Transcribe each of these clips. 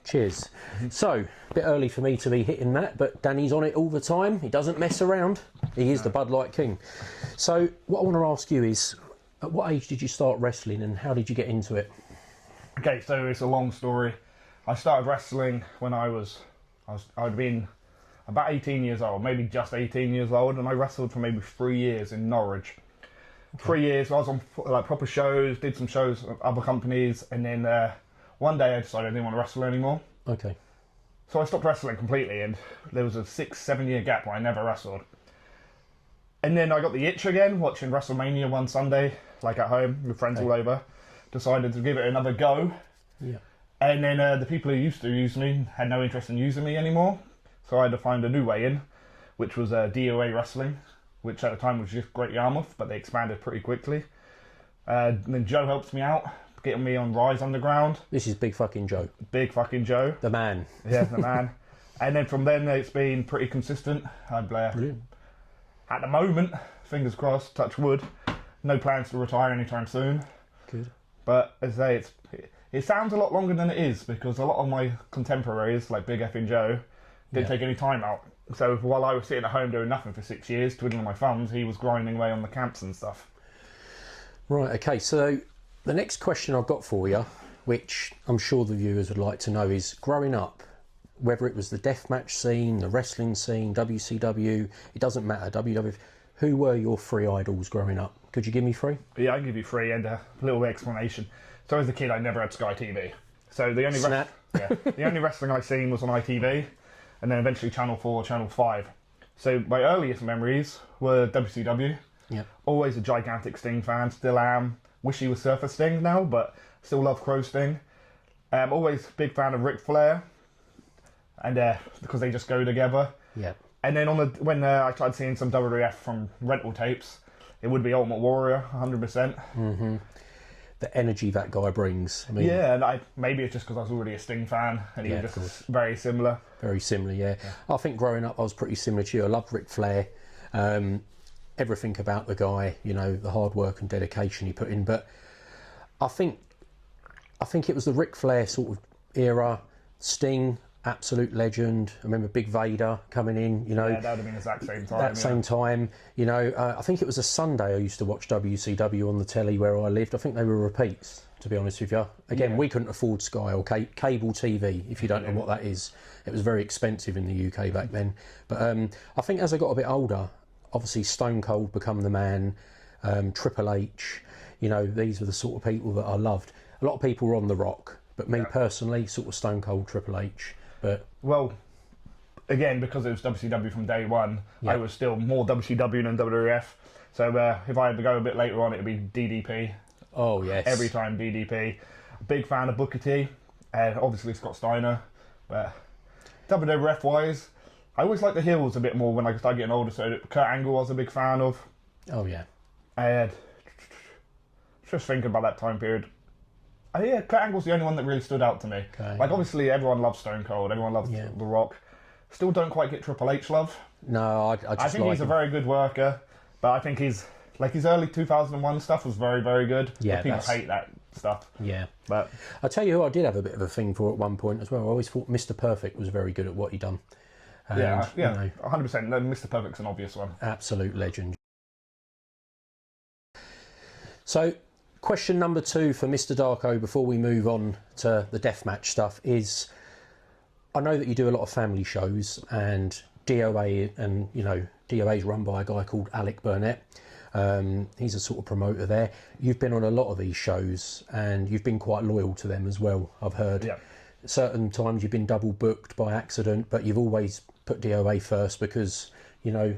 Cheers. So, a bit early for me to be hitting that, but Danny's on it all the time. He doesn't mess around. He is the Bud Light King. So, what I want to ask you is, at what age did you start wrestling and how did you get into it? Okay, so it's a long story. I started wrestling when I'd been about 18 years old, maybe just 18 years old, and I wrestled for maybe 3 years in Norwich. Okay. 3 years, I was on like proper shows, did some shows at other companies, and then one day I decided I didn't want to wrestle anymore. Okay. So I stopped wrestling completely, and there was a 6-7 year gap where I never wrestled. And then I got the itch again, watching WrestleMania one Sunday, like at home, with friends all over. Decided to give it another go. Yeah. And then the people who used to use me had no interest in using me anymore. So I had to find a new way in, which was DOA wrestling, which at the time was just Great Yarmouth, but they expanded pretty quickly. Then Joe helped me out, getting me on Rise Underground. This is BigFKNJoe. BigFKNJoe. The man. Yeah, the man. And then from then it's been pretty consistent. Brilliant. At the moment, fingers crossed, touch wood, no plans to retire anytime soon. Good. But as I say, it sounds a lot longer than it is, because a lot of my contemporaries, like BigFKNJoe, didn't take any time out. So while I was sitting at home doing nothing for 6 years, twiddling my thumbs, he was grinding away on the camps and stuff. Right, okay, so the next question I've got for you, which I'm sure the viewers would like to know, is growing up, whether it was the deathmatch scene, the wrestling scene, WCW, it doesn't matter, WWF, who were your three idols growing up? Could you give me three? Yeah, I can give you three and a little explanation. So as a kid, I never had Sky TV. So the only, the only wrestling I seen was on ITV, and then eventually Channel 4, Channel 5. So my earliest memories were WCW. Yep. Always a gigantic Sting fan, still am. Wish he was Surfer Sting now, but still love Crow Sting. Always big fan of Ric Flair, and because they just go together. Yeah. And then when I started seeing some WWF from rental tapes, it would be Ultimate Warrior, 100%. Mm-hmm. The energy that guy brings. I mean, yeah, and maybe it's just because I was already a Sting fan, and he was just very similar. Very similar, yeah. I think growing up I was pretty similar to you. I loved Ric Flair. Everything about the guy, you know, the hard work and dedication he put in. But I think it was the Ric Flair sort of era. Sting, absolute legend. I remember Big Vader coming in, you know. Yeah, that would have been the exact same time. That same time, you know. I think it was a Sunday I used to watch WCW on the telly where I lived. I think they were repeats, to be honest with you. Again, we couldn't afford Sky or cable TV, if you don't know what that is. It was very expensive in the UK back then. But I think as I got a bit older, obviously Stone Cold become the man, Triple H, you know, these were the sort of people that I loved. A lot of people were on The Rock, but me personally, sort of Stone Cold, Triple H. But well, again, because it was WCW from day one, I was still more WCW than WWF. So if I had to go a bit later on, it would be DDP. Oh, yes. Every time DDP. Big fan of Booker T, and obviously Scott Steiner. But WWF-wise, I always liked the heels a bit more when I started getting older, so Kurt Angle I was a big fan of. Oh, yeah. And just thinking about that time period, yeah, Kurt Angle's the only one that really stood out to me. Okay. Like, obviously, everyone loves Stone Cold, everyone loves The Rock. Still don't quite get Triple H love. No, I think he's a very good worker, but I think his early 2001 stuff was very, very good. Yeah, people hate that stuff. Yeah. But I'll tell you who I did have a bit of a thing for at one point as well. I always thought Mr. Perfect was very good at what he done. And, yeah, you know, 100%. Mr. Perfect's an obvious one. Absolute legend. So, question number 2 for Mr. Darko before we move on to the deathmatch stuff is, I know that you do a lot of family shows, and DOA, and you know, DOA is run by a guy called Alec Burnett. He's a sort of promoter there. You've been on a lot of these shows and you've been quite loyal to them as well, I've heard. Yeah. Certain times you've been double booked by accident, but you've always put DOA first because, you know,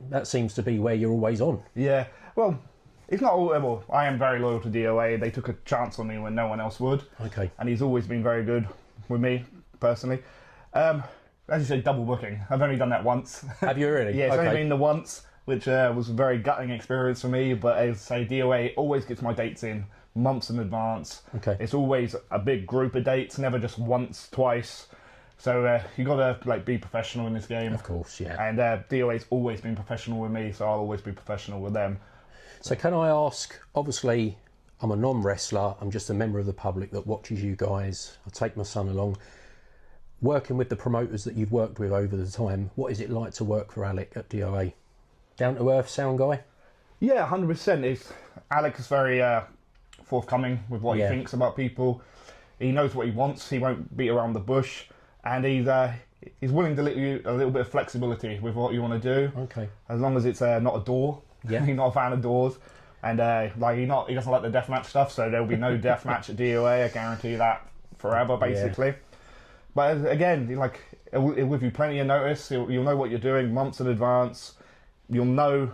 that seems to be where you're always on. Yeah, well, it's not all. Well, I am very loyal to DOA. They took a chance on me when no one else would. Okay. And he's always been very good with me, personally. As you say, double booking. I've only done that once. Have you really? Yeah, it's only been the once, which was a very gutting experience for me. But as I say, DOA always gets my dates in months in advance. Okay. It's always a big group of dates, never just once, twice. So you got to be professional in this game. Of course, yeah. And DOA's always been professional with me, so I'll always be professional with them. So can I ask, obviously I'm a non-wrestler, I'm just a member of the public that watches you guys, I take my son along. working with the promoters that you've worked with over the time, what is it like to work for Alec at DOA? Down to earth sound guy? Yeah, 100%. Alex is very forthcoming with what he thinks about people. He knows what he wants. He won't beat around the bush, and he's willing to let you a little bit of flexibility with what you want to do. Okay. As long as it's not a door. Yeah. He's not a fan of doors, and he doesn't like the deathmatch stuff. So there will be no deathmatch at DOA. I guarantee that forever, basically. Yeah. But again, it'll give you plenty of notice. You'll know what you're doing months in advance. You'll know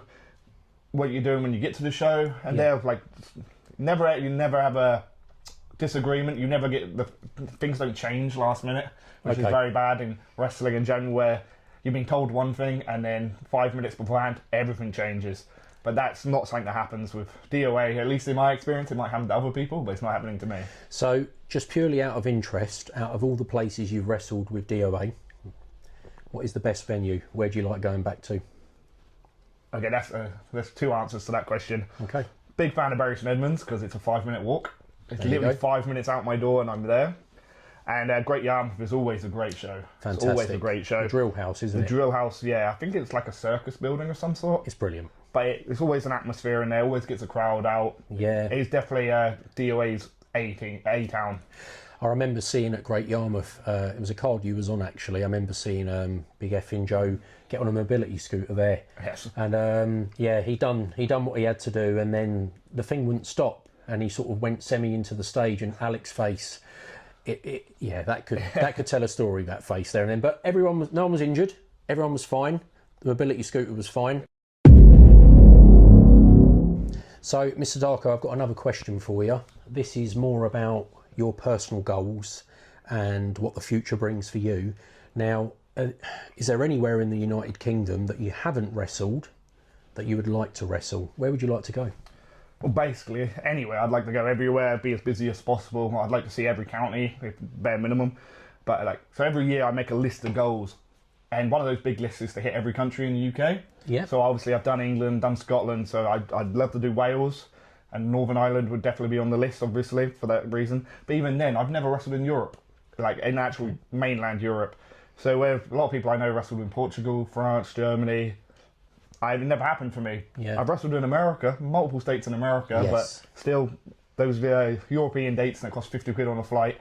what you're doing when you get to the show, and they're you never have a disagreement. You never get things don't change last minute, which is very bad in wrestling in general, where you've been told one thing and then 5 minutes beforehand everything changes. But that's not something that happens with DOA, at least in my experience. It might happen to other people, but it's not happening to me. So, just purely out of interest, out of all the places you've wrestled with DOA, what is the best venue? Where do you like going back to? Okay, there's two answers to that question. Okay. Big fan of Bury St Edmunds because it's a 5-minute walk. It's literally 5 minutes out my door and I'm there. And Great Yarmouth is always a great show. Fantastic. It's always a great show. The Drill House, isn't it? The Drill House, yeah. I think it's like a circus building of some sort. It's brilliant. But it's always an atmosphere in there, always gets a crowd out. Yeah. It's definitely DOA's A-town. I remember seeing at Great Yarmouth, it was a card you was on actually, I remember seeing BigFKNJoe get on a mobility scooter there. Yes. And he done what he had to do, and then the thing wouldn't stop, and he sort of went semi into the stage, and Alex's face, that could tell a story, that face there and then. But no one was injured, everyone was fine, the mobility scooter was fine. So, Mr. Darko, I've got another question for you. This is more about your personal goals and what the future brings for you. Now, is there anywhere in the United Kingdom that you haven't wrestled that you would like to wrestle? Where would you like to go? Well, basically, anywhere. I'd like to go everywhere, be as busy as possible. I'd like to see every county, bare minimum. But so every year I make a list of goals. And one of those big lists is to hit every country in the UK. Yeah. So obviously I've done England, done Scotland, so I'd love to do Wales. And Northern Ireland would definitely be on the list, obviously, for that reason. But even then, I've never wrestled in Europe, like in actual mainland Europe. So where a lot of people I know wrestled in Portugal, France, Germany. It never happened for me. Yeah. I've wrestled in America, multiple states in America, Yes. but still, those European dates that cost 50 quid on a flight,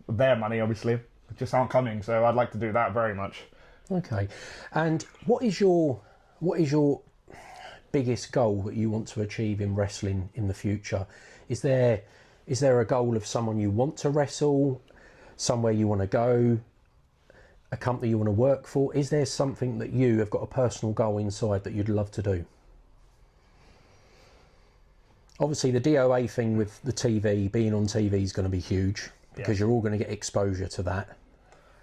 their money, obviously, just aren't coming. So I'd like to do that very much. Okay. And what is your biggest goal that you want to achieve in wrestling in the future? Is there a goal of someone you want to wrestle, somewhere you want to go, a company you want to work for? Is there something that you have got a personal goal inside that you'd love to do? Obviously the DOA thing with the TV, being on TV is going to be huge because you're all going to get exposure to that.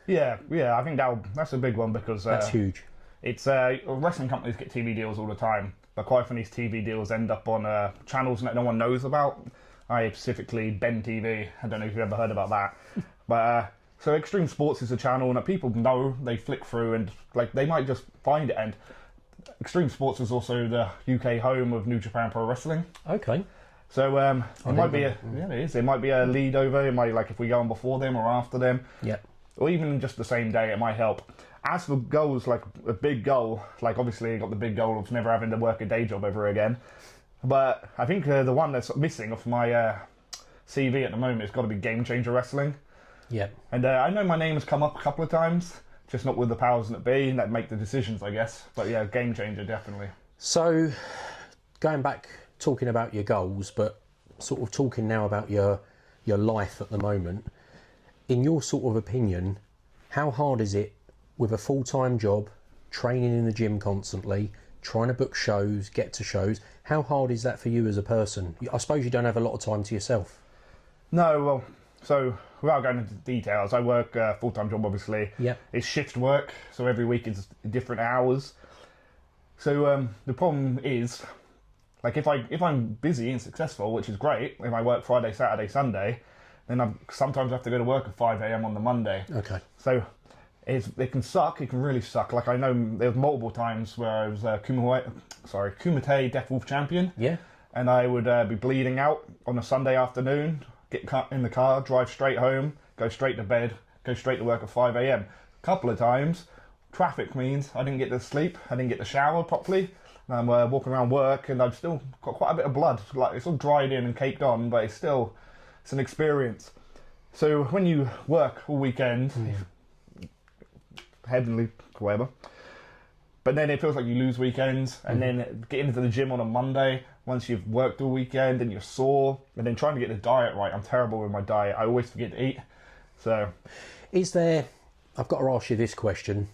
Yeah, I think that's a big one because that's huge. It's wrestling companies get TV deals all the time, but quite often these TV deals end up on channels that no one knows about. Specifically Ben TV. I don't know if you've ever heard about that, but so Extreme Sports is a channel that people know. They flick through and they might just find it. And Extreme Sports is also the UK home of New Japan Pro Wrestling. Okay. So it might be it is. It might be a lead over. It might if we go on before them or after them. Yeah. Or even just the same day, it might help. As for goals, a big goal, obviously I got the big goal of never having to work a day job ever again. But I think the one that's missing off my CV at the moment has got to be Game Changer Wrestling. Yeah. And I know my name has come up a couple of times, just not with the powers that be, that make the decisions, I guess. But yeah, Game Changer, definitely. So, going back, talking about your goals, but sort of talking now about your life at the moment, in your sort of opinion, how hard is it with a full-time job, training in the gym constantly, trying to book shows, get to shows? How hard is that for you as a person? I suppose you don't have a lot of time to yourself. No, well, so without going into details, I work a full-time job, obviously. Yeah. It's shift work, so every week is different hours. So the problem is, if I'm busy and successful, which is great, if I work Friday, Saturday, Sunday, then I sometimes have to go to work at 5 a.m. on the Monday. Okay. So it can suck. It can really suck. I know there's multiple times where I was Kumite Death Wolf champion. Yeah. And I would be bleeding out on a Sunday afternoon, get cut in the car, drive straight home, go straight to bed, go straight to work at 5 a.m. A couple of times, traffic means I didn't get to sleep, I didn't get to shower properly, and I'm walking around work, and I've still got quite a bit of blood. Like, it's all dried in and caked on, but it's an experience. So when you work all weekend, heavenly, whatever, but then it feels like you lose weekends, and then getting into the gym on a Monday, once you've worked all weekend and you're sore, and then trying to get the diet right. I'm terrible with my diet. I always forget to eat. So, I've got to ask you this question.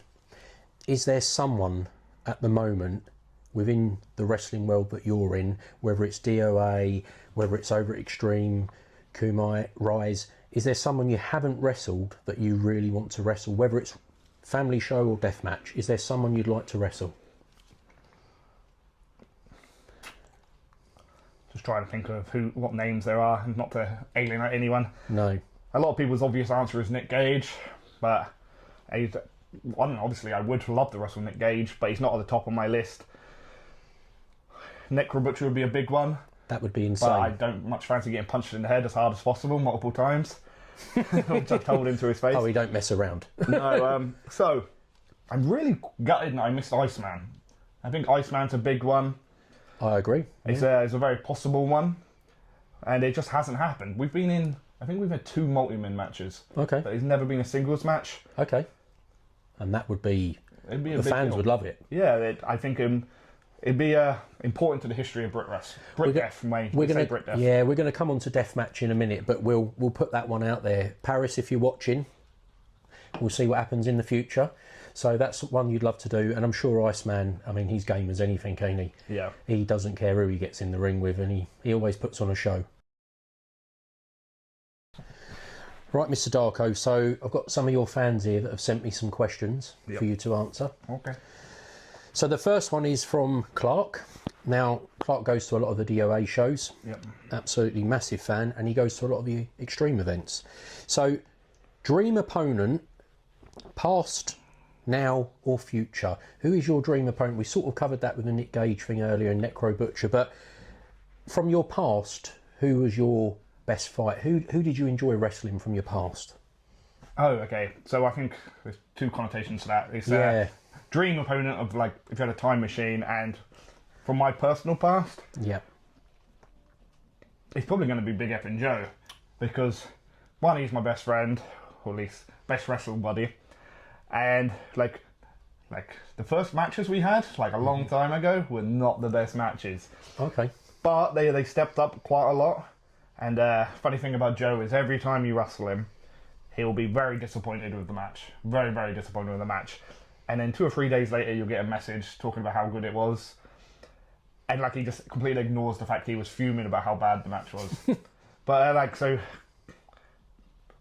Is there someone at the moment within the wrestling world that you're in, whether it's DOA, whether it's over at Extreme, Kumai, Rise, is there someone you haven't wrestled that you really want to wrestle, whether it's family show or deathmatch? Is there someone you'd like to wrestle? just trying to think of what names there are, and not to alienate anyone. No. A lot of people's obvious answer is Nick Gage, but obviously I would love to wrestle Nick Gage, but he's not at the top of my list. Necro Butcher would be a big one. That would be insane. But I don't much fancy getting punched in the head as hard as possible multiple times. Which I told him to his face. Oh, he don't mess around. No, so I'm really gutted that I missed Iceman. I think Iceman's a big one. I agree. It's a very possible one, and it just hasn't happened. I think we've had 2 multi-man matches. Okay. But it's never been a singles match. Okay. And that would be... It'd be a the big fans deal. would love it. Yeah, I think it'd be important to the history of Brit Wrest. Brit Death, we're gonna, Brit Death. Yeah, we're going to come on to Deathmatch in a minute, but we'll put that one out there. Paris, if you're watching, we'll see what happens in the future. So that's one you'd love to do, and I'm sure Iceman, I mean, he's game as anything, ain't he? Yeah. He doesn't care who he gets in the ring with, and he always puts on a show. Right, Mr. Darko, so I've got some of your fans here that have sent me some questions for you to answer. Okay. So the first one is from Clark. Now, Clark goes to a lot of the DOA shows. Yep. Absolutely massive fan, and he goes to a lot of the extreme events. So, dream opponent, past, now or future. Who is your dream opponent? We sort of covered that with the Nick Gage thing earlier and Necro Butcher, but from your past, who was your best fight? Who did you enjoy wrestling from your past? Oh, okay. So I think there's 2 connotations to that. It's dream opponent of, like, if you had a time machine, and from my personal past, yeah, it's probably going to be BigFKNJoe, because one, he's my best friend, or at least best wrestling buddy, and like the first matches we had, like a long time ago, were not the best matches. Okay. But they stepped up quite a lot, and funny thing about Joe is every time you wrestle him, he'll be very disappointed with the match, very, very disappointed with the match. And then 2 or 3 days later, you'll get a message talking about how good it was. And, like, he just completely ignores the fact he was fuming about how bad the match was. But, so,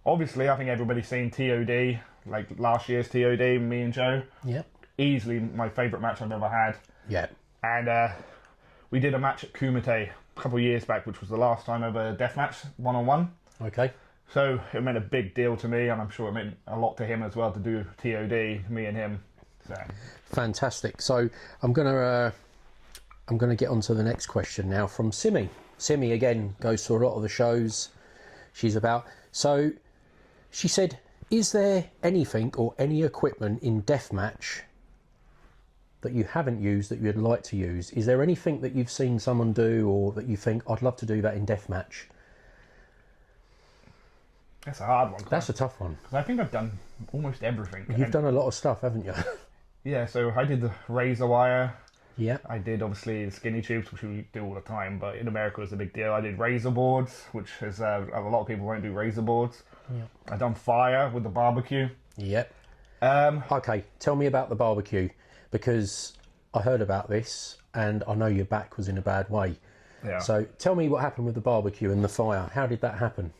obviously, I think everybody's seen TOD, like, last year's TOD, me and Joe. Yeah. Easily my favourite match I've ever had. Yeah. And we did a match at Kumite a couple of years back, which was the last time ever a deathmatch, one-on-one. Okay. So, it meant a big deal to me, and I'm sure it meant a lot to him as well to do TOD, me and him. So. Fantastic. So I'm gonna get on to the next question now from Simi. Simi again goes to a lot of the shows she's about. So she said, is there anything or any equipment in Deathmatch that you haven't used that you'd like to use? Is there anything that you've seen someone do, or that you think, I'd love to do that in Deathmatch? That's a hard one. That's a tough one. Because I think I've done almost everything. You've done a lot of stuff, haven't you? Yeah, so I did the razor wire. Yeah. I did, obviously, the skinny tubes, which we do all the time, but in America it was a big deal. I did razor boards, which is a lot of people won't do razor boards. Yeah. I done fire with the barbecue. Yep. Okay, tell me about the barbecue, because I heard about this and I know your back was in a bad way. Yeah. So tell me what happened with the barbecue and the fire. How did that happen?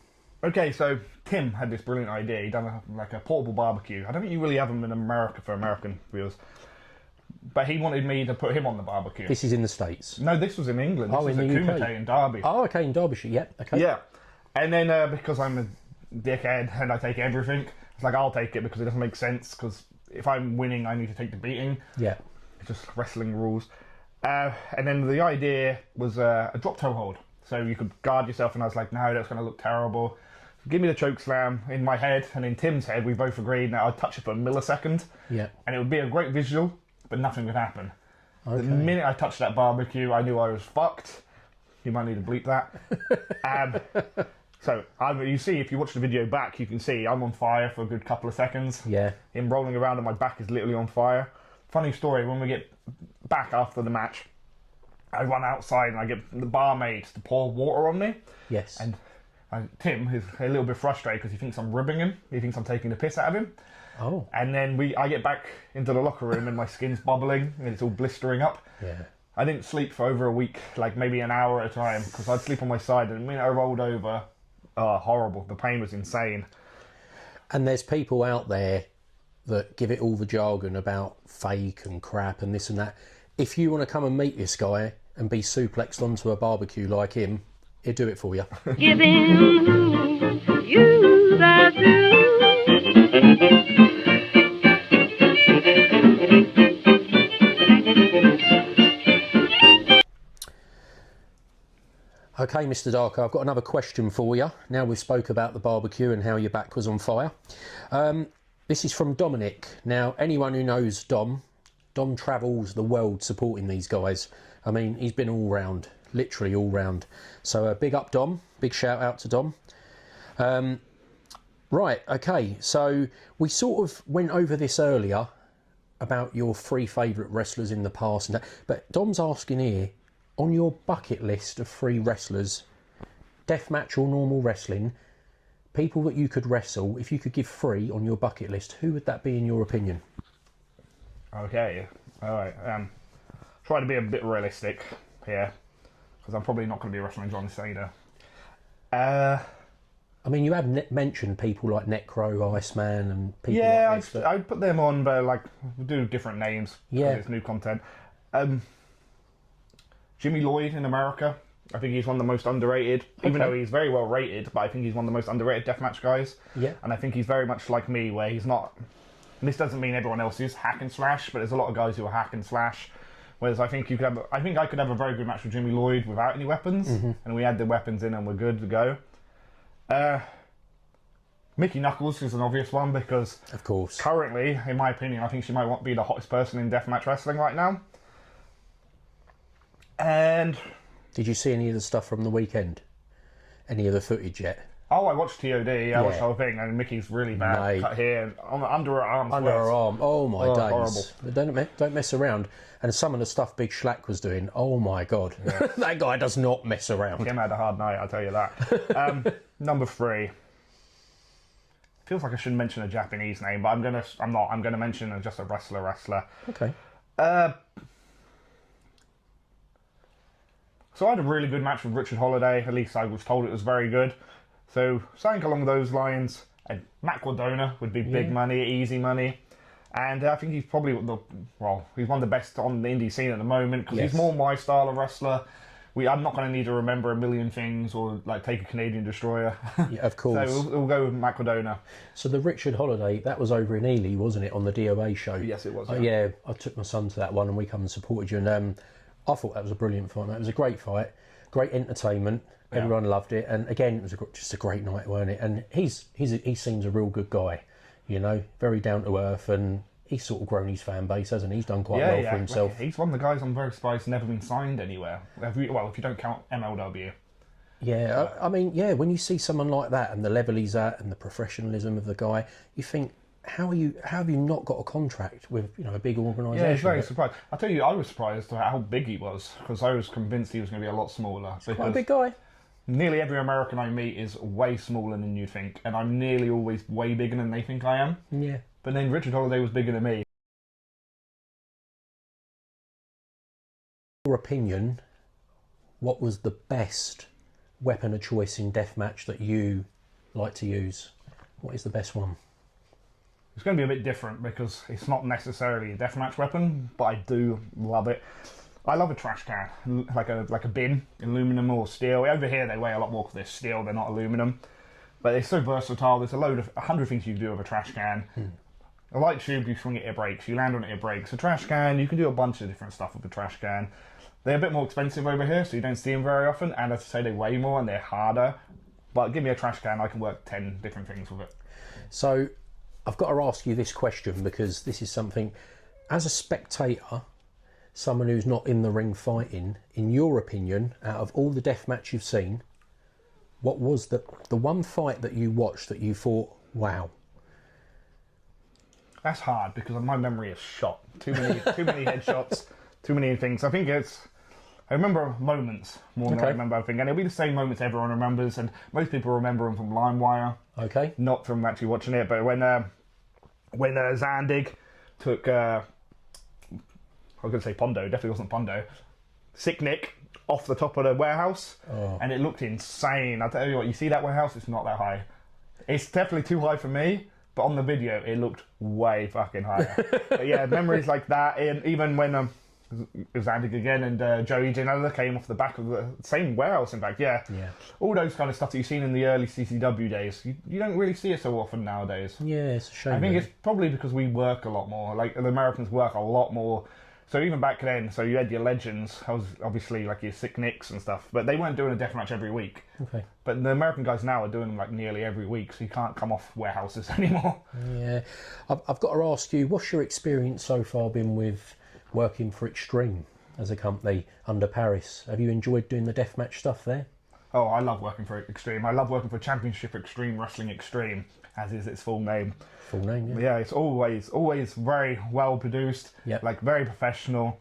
Okay, so Tim had this brilliant idea. He done a portable barbecue. I don't think you really have them in America for American viewers. But he wanted me to put him on the barbecue. This is in the States? No, this was in England. This was in at the UK. Kumite in Derby. Oh, okay, in Derbyshire, yep, okay. Yeah. And then because I'm a dickhead and I take everything, it's like, I'll take it because it doesn't make sense, because if I'm winning, I need to take the beating. Yeah. It's just wrestling rules. And then the idea was a drop toe hold. So you could guard yourself, and I was like, no, that's going to look terrible. give me the choke slam in my head, and in Tim's head, we both agreed that I'd touch it for a millisecond, Yeah. and it would be a great visual, but nothing would happen. Okay. The minute I touched that barbecue, I knew I was fucked. You might need to bleep that. So, you see, if you watch the video back, you can see I'm on fire for a good couple of seconds. Yeah. Him rolling around and my back is literally on fire. Funny story, when we get back after the match, I run outside and I get the barmaid to pour water on me. Yes. And Tim is a little bit frustrated because he thinks I'm ribbing him. He thinks I'm taking the piss out of him. Oh. And then I get back into the locker room and my skin's bubbling and it's all blistering up. Yeah. I didn't sleep for over a week, like maybe an hour at a time, because I'd sleep on my side, and the minute I rolled over, horrible. The pain was insane. And there's people out there that give it all the jargon about fake and crap and this and that. If you want to come and meet this guy and be suplexed onto a barbecue like him, he'll do it for you. Giving you the Okay, Mr. Darko, I've got another question for you. Now we've spoke about the barbecue and how your back was on fire. This is from Dominic. Now, anyone who knows Dom travels the world supporting these guys. I mean, he's been all round, literally all round. So big up, Dom. Big shout out to Dom. Right, okay, so we sort of went over this earlier about your 3 favourite wrestlers in the past, and that, but Dom's asking here, on your bucket list of 3 wrestlers, deathmatch or normal wrestling, people that you could wrestle, if you could give 3 on your bucket list, who would that be in your opinion? Okay, alright. Try to be a bit realistic here, because I'm probably not going to be wrestling John Cena. I mean, you have mentioned people like Necro, Iceman, and people Yeah, like this. I'd put them on, but like, we'll do different names, Yeah. because it's new content. Jimmy Lloyd in America, I think he's one of the most underrated, even though he's very well rated, but I think he's one of the most underrated deathmatch guys. Yeah. And I think he's very much like me, where he's not, and this doesn't mean everyone else is hack and slash, but there's a lot of guys who are hack and slash. Whereas I think I could have a very good match with Jimmy Lloyd without any weapons, and we add the weapons in and we're good to go. Mickey Knuckles is an obvious one, because Of course. currently, in my opinion, I think she might be the hottest person in deathmatch wrestling right now. And Did you see any of the stuff from the weekend? Any of the footage yet? I watched TOD. I watched the whole thing, and Mickey's really bad. Mate. Cut here, under her arms. Under her arm. Oh my days. horrible. Don't mess around. And some of the stuff Big Schlack was doing, oh my God. Yeah. That guy does not mess around. Kim had a hard night, I'll tell you that. Number 3. Feels like I shouldn't mention a Japanese name, but I'm not. I'm gonna mention just a wrestler. Okay. So I had a really good match with Richard Holiday. At least I was told it was very good. So something along those lines. Matt Cardona would be big money, easy money. And I think he's probably he's one of the best on the indie scene at the moment, because he's more my style of wrestler. I'm not going to need to remember a million things or like take a Canadian destroyer. Yeah, of course. So we'll go with Matt Cardona. So the Richard Holiday, that was over in Ely, wasn't it, on the DOA show? Yes, it was. Yeah, I took my son to that one and we come and supported you. And I thought that was a brilliant fight, mate. It was a great fight, great entertainment. Everyone loved it. And again, it was just a great night, weren't it? And he seems a real good guy, you know, very down to earth, and he's sort of grown his fan base, hasn't he? He's done quite well for himself. Like, he's one of the guys I'm very surprised has never been signed anywhere. If you don't count MLW. Yeah, I mean, when you see someone like that and the level he's at and the professionalism of the guy, you think, how have you not got a contract with a big organisation? Yeah, he's very surprised. I'll tell you, I was surprised at how big he was, because I was convinced he was going to be a lot smaller. Quite a big guy. Nearly every American I meet is way smaller than you think, and I'm nearly always way bigger than they think I am. Yeah. But then Richard Holiday was bigger than me. In your opinion, what was the best weapon of choice in deathmatch that you like to use? What is the best one? It's going to be a bit different because it's not necessarily a deathmatch weapon, but I do love it. I love a trash can, like a bin, aluminum or steel. Over here they weigh a lot more because they're steel, they're not aluminum. But they're so versatile. There's 100 things you can do with a trash can. A light tube, you swing it, it breaks. You land on it, it breaks. A trash can, you can do a bunch of different stuff with a trash can. They're a bit more expensive over here, so you don't see them very often. And as I say, they weigh more and they're harder. But give me a trash can, I can work 10 different things with it. So I've got to ask you this question, because this is something, as a spectator, someone who's not in the ring fighting, in your opinion, out of all the deathmatch you've seen, what was the one fight that you watched that you thought, wow? That's hard because my memory is shot. Too many headshots, too many things. I think I remember moments more than I remember everything, and it'll be the same moments everyone remembers, and most people remember them from LimeWire. Okay. Not from actually watching it, but when Zandig took, I was going to say Pondo, definitely wasn't Pondo, Sick Nick off the top of the warehouse, and it looked insane. I'll tell you what, you see that warehouse, it's not that high. It's definitely too high for me, but on the video, it looked way fucking higher. But yeah, memories like that, and even when Zandig again and Joey Janela came off the back of the same warehouse, in fact, yeah. All those kind of stuff that you've seen in the early CCW days, you don't really see it so often nowadays. Yeah, it's a shame. I think it's probably because we work a lot more, like the Americans work a lot more. So even back then, so you had your legends, I was obviously like your Sick Nicks and stuff, but they weren't doing a deathmatch every week. Okay. But the American guys now are doing them like nearly every week, so you can't come off warehouses anymore. Yeah. I've got to ask you, what's your experience so far been with working for Extreme as a company under Paris? Have you enjoyed doing the deathmatch stuff there? Oh, I love working for Extreme. I love working for Championship Extreme Wrestling Extreme, as is its full name. Full name, yeah. Yeah, it's always very well produced, like very professional.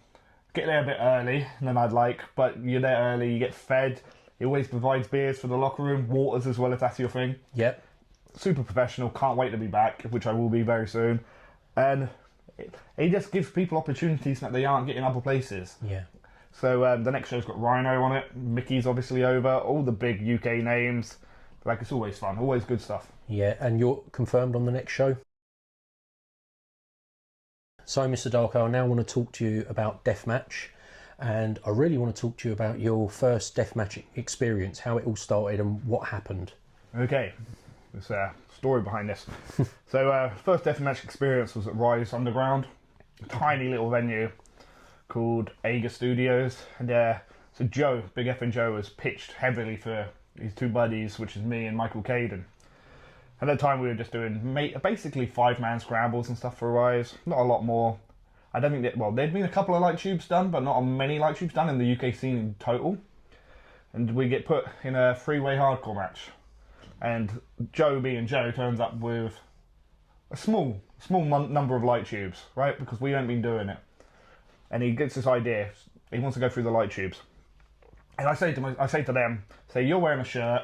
Get there a bit early than I'd like, but you're there early, you get fed. It always provides beers for the locker room, waters as well, if that's your thing. Yep. Super professional, can't wait to be back, which I will be very soon. And it just gives people opportunities that they aren't getting other places. Yeah. So the next show's got Rhino on it, Mickey's obviously over, all the big UK names. Like, it's always fun, always good stuff. Yeah, and you're confirmed on the next show? So, Mr. Darko, I now want to talk to you about Deathmatch, and I really want to talk to you about your first Deathmatch experience, how it all started and what happened. Okay, there's a story behind this. So, first Deathmatch experience was at Rise Underground, a tiny little venue called Aga Studios, and so Joe, BigFKNJoe, was pitched heavily for his two buddies, which is me and Michael Caden. At that time, we were just doing basically 5-man scrambles and stuff for Rise. Not a lot more. I don't think there'd been a couple of light tubes done, but not many light tubes done in the UK scene in total. And we get put in a 3-way hardcore match. And Joe, being Joe, turns up with a small number of light tubes, right? Because we haven't been doing it. And he gets this idea. He wants to go through the light tubes. And I say to them, you're wearing a shirt,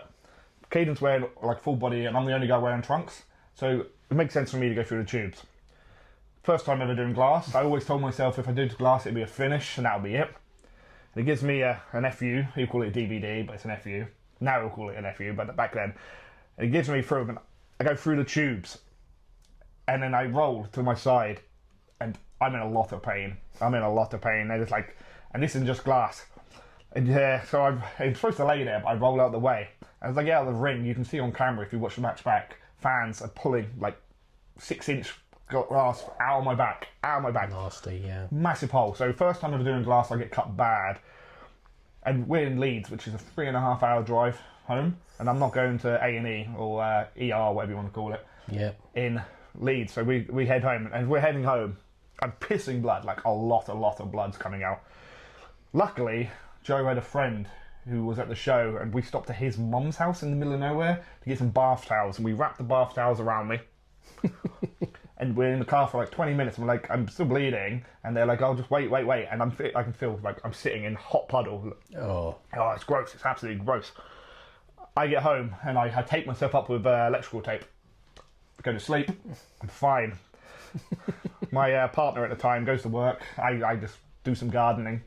Caden's wearing like full body, and I'm the only guy wearing trunks, so it makes sense for me to go through the tubes. First time ever doing glass, I always told myself if I did glass it'd be a finish, and that'll be it. And it gives me an FU, you call it a DVD, but it's an FU. Now we'll call it an FU, but back then. It gives me through, and I go through the tubes, and then I roll to my side, and I'm in a lot of pain. They're just like, and this isn't just glass. And so I'm supposed to lay there, but I roll out the way. As I get out of the ring, you can see on camera, if you watch the match back, fans are pulling like 6-inch glass out of my back. Nasty, yeah. Massive hole. So first time ever doing glass, I get cut bad. And we're in Leeds, which is a 3.5-hour drive home. And I'm not going to A&E or ER, whatever you want to call it. Yeah. In Leeds. So we head home, and we're heading home. I'm pissing blood, like a lot of blood's coming out. Luckily, Joe had a friend who was at the show, and we stopped at his mum's house in the middle of nowhere to get some bath towels, and we wrapped the bath towels around me. And we're in the car for like 20 minutes, and I'm still bleeding, and they're like, oh, just wait, and I can feel like I'm sitting in hot puddle. Oh, it's gross, it's absolutely gross. I get home, and I tape myself up with electrical tape. Go to sleep, I'm fine. My partner at the time goes to work, I just do some gardening.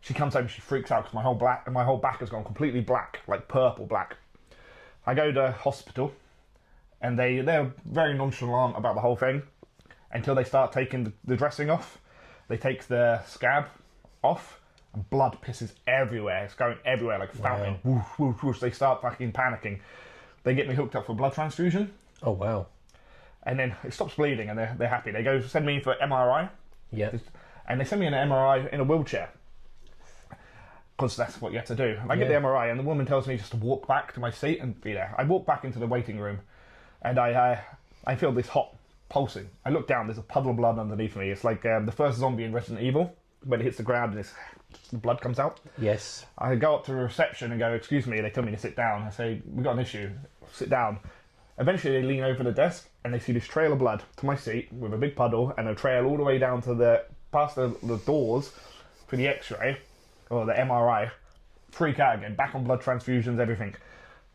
She comes home, she freaks out because my whole back has gone completely black, like purple black. I go to hospital, and they're very nonchalant about the whole thing until they start taking the dressing off. They take the scab off, and blood pisses everywhere. It's going everywhere like a fountain. Wow. Whoosh, whoosh, whoosh. They start fucking panicking. They get me hooked up for blood transfusion. Oh, wow. And then it stops bleeding, and they're happy. They go send me for MRI. Yeah. And they send me an MRI in a wheelchair. because that's what you have to do. And I get the MRI, and the woman tells me just to walk back to my seat and be there. I walk back into the waiting room, and I feel this hot pulsing. I look down, there's a puddle of blood underneath me. It's like the first zombie in Resident Evil, when it hits the ground and the blood comes out. Yes. I go up to the reception and go, excuse me, they tell me to sit down. I say, we've got an issue, sit down. Eventually they lean over the desk and they see this trail of blood to my seat with a big puddle and a trail all the way down to past the doors for the x-ray, or the MRI. Freak out again, back on blood transfusions, everything.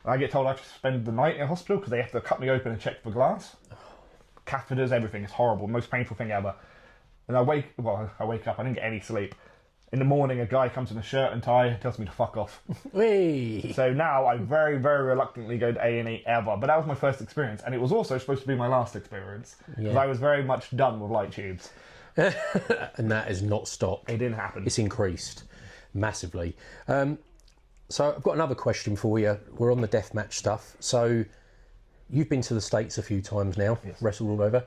I get told I have to spend the night in hospital because they have to cut me open and check for glass. Catheters, everything. It's horrible, most painful thing ever. And I wake up, I didn't get any sleep. In the morning, a guy comes in a shirt and tie and tells me to fuck off. Whee! So now I very, very reluctantly go to A&E ever. But that was my first experience. And it was also supposed to be my last experience. Because I was very much done with light tubes. And that has not stopped. It didn't happen. It's increased massively. So I've got another question for you. We're on the deathmatch stuff. So you've been to the States a few times now, wrestled all over.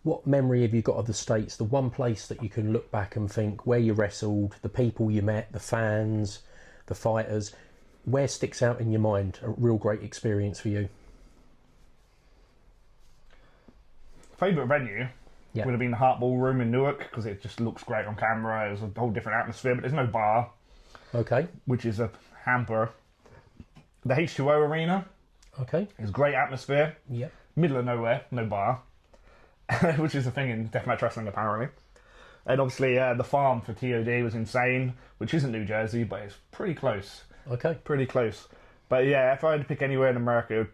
What memory have you got of the States? The one place that you can look back and think where you wrestled, the people you met, the fans, the fighters, where sticks out in your mind? A real great experience for you. Favourite venue would have been the Hart Ballroom in Newark because it just looks great on camera. It was a whole different atmosphere, but there's no bar. Okay. Which is a hamper. The H2O Arena. Okay. It's great atmosphere. Yeah. Middle of nowhere, no bar. Which is a thing in deathmatch wrestling apparently. And obviously the farm for TOD was insane, which isn't New Jersey, but it's pretty close. Okay. Pretty close. But yeah, if I had to pick anywhere in America,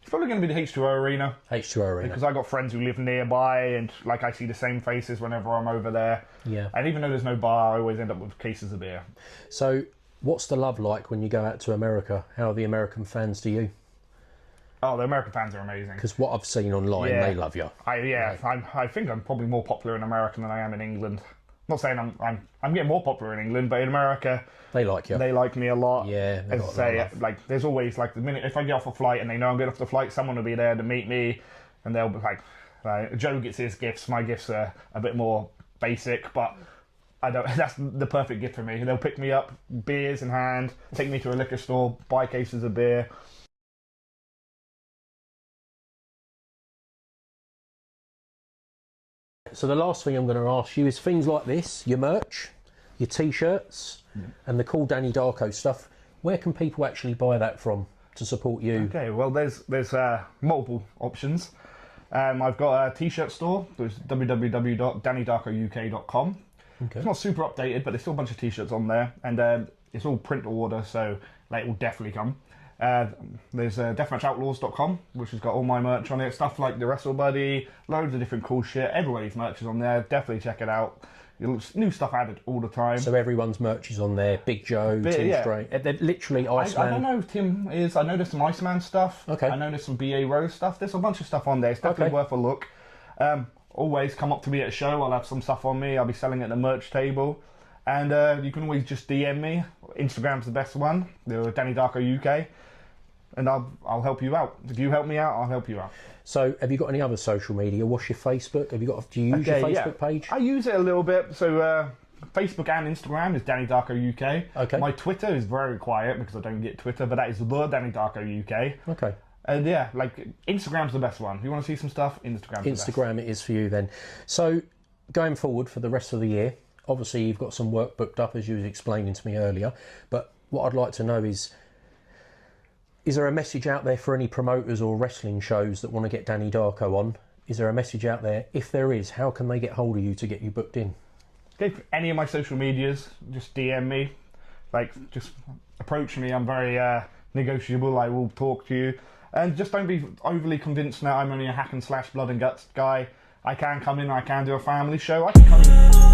it's probably going to be the H2O Arena. H2O Arena. Because I got friends who live nearby and like I see the same faces whenever I'm over there. Yeah. And even though there's no bar, I always end up with cases of beer. So what's the love like when you go out to America? How are the American fans to you? Oh, the American fans are amazing. Because what I've seen online, they love you. I think I'm probably more popular in America than I am in England. Not saying I'm getting more popular in England, but in America, they like you. They like me a lot. Yeah. As I say, like there's always like the minute if I get off a flight and they know I'm getting off the flight, someone will be there to meet me, and they'll be like Joe gets his gifts. My gifts are a bit more basic, but I don't. That's the perfect gift for me. They'll pick me up, beers in hand, take me to a liquor store, buy cases of beer. So the last thing I'm going to ask you is things like this, your merch, your T-shirts, and the cool Danny Darko stuff. Where can people actually buy that from to support you? Okay, well, there's multiple options. I've got a T-shirt store, which is www.dannydarkouk.com. Okay. It's not super updated, but there's still a bunch of T-shirts on there, and it's all print order, so it will definitely come. There's deathmatchoutlaws.com, which has got all my merch on it, stuff like the Wrestle Buddy, loads of different cool shit. Everybody's merch is on there. Definitely check it out. New stuff added all the time. So everyone's merch is on there. Big Joe, Tim Straight. They're literally Iceman. I don't know if Tim is. I know there's some Iceman stuff. Okay. I know there's some BA Rose stuff. There's a bunch of stuff on there. It's definitely worth a look. Always come up to me at a show. I'll have some stuff on me. I'll be selling at the merch table. And you can always just DM me. Instagram's the best one. The Danny Darko UK. And I'll help you out. If you help me out, I'll help you out. So, have you got any other social media? What's your Facebook? Do you use your Facebook page? I use it a little bit. So, Facebook and Instagram is Danny Darko UK. Okay. My Twitter is very quiet because I don't get Twitter, but that is the Danny Darko UK. Okay. And yeah, Instagram's the best one. If you want to see some stuff, Instagram's the best. Instagram it is for you then. So, going forward for the rest of the year, obviously you've got some work booked up as you was explaining to me earlier, but what I'd like to know is there a message out there for any promoters or wrestling shows that want to get Danny Darko on? Is there a message out there? If there is, how can they get hold of you to get you booked in? Okay, any of my social medias, just DM me. Just approach me. I'm very negotiable. I will talk to you. And just don't be overly convinced now I'm only a hack and slash blood and guts guy. I can come in, I can do a family show. I can come in